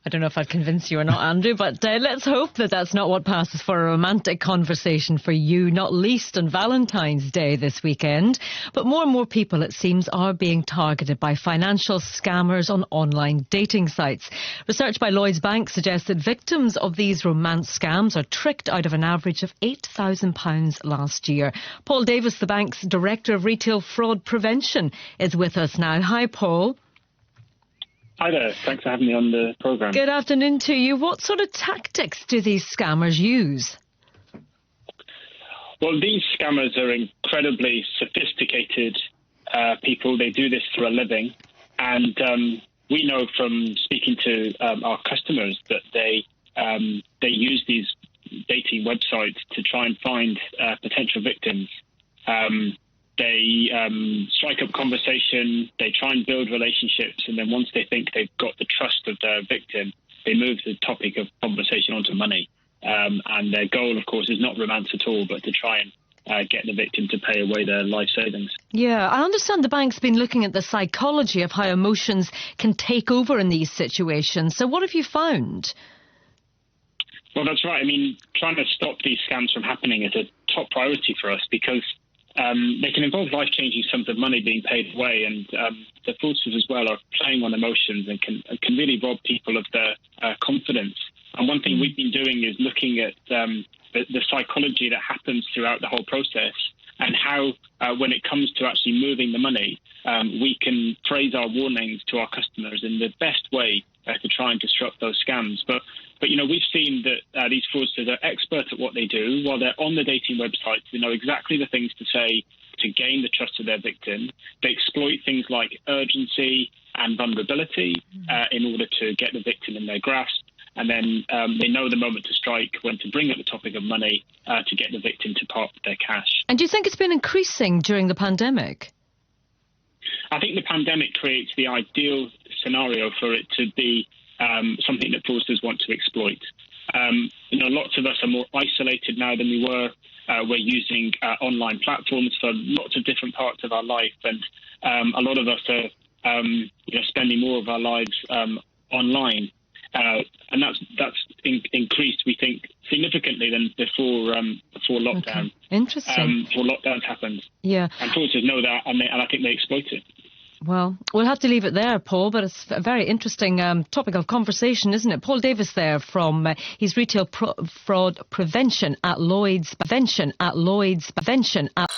I don't know if I'd convince you or not, Andrew, but let's hope that that's not what passes for a romantic conversation for you, not least on Valentine's Day this weekend. But more and more people, it seems, are being targeted by financial scammers on online dating sites. Research by Lloyds Bank suggests that victims of these romance scams are tricked out of an average of £8,000 last year. Paul Davis, the bank's Director of Retail Fraud Prevention, is with us now. Hi, Paul. Hi there. Thanks for having me on the programme. Good afternoon to you. What sort of tactics do these scammers use? Well, these scammers are incredibly sophisticated people. They do this for a living. And we know from speaking to our customers that they use these dating websites to try and find potential victims. They strike up conversation, they try and build relationships, and then once they think they've got the trust of their victim, they move the topic of conversation onto money. And their goal, of course, is not romance at all, but to try and get the victim to pay away their life savings. Yeah, I understand the bank's been looking at the psychology of how emotions can take over in these situations. So what have you found? Well, that's right. I mean, trying to stop these scams from happening is a top priority for us because they can involve life-changing sums of money being paid away, and the fraudsters as well are playing on emotions and can really rob people of their confidence. And one thing we've been doing is looking at the psychology that happens throughout the whole process and how, when it comes to actually moving the money, we can phrase our warnings to our customers in the best way to try and disrupt those scams. But you know, we've seen that these fraudsters are experts at what they do. While they're on the dating websites, they know exactly the things to say to gain the trust of their victim. They exploit things like urgency and vulnerability in order to get the victim in their grasp. And then they know the moment to strike, when to bring up the topic of money to get the victim to part with their cash. And do you think it's been increasing during the pandemic? I think the pandemic creates the ideal scenario for it to be something that fraudsters want to exploit. You know, lots of us are more isolated now than we were. We're using online platforms for lots of different parts of our life, and a lot of us are spending more of our lives online. And that's increased, we think, significantly than before lockdown. Okay. Interesting. Before lockdowns happened. Yeah. And fraudsters know that, and I think they exploit it. Well, we'll have to leave it there, Paul, but it's a very interesting topic of conversation, isn't it? Paul Davis there from he's Retail Fraud Prevention at Lloyds. Prevention at Lloyds. Prevention at...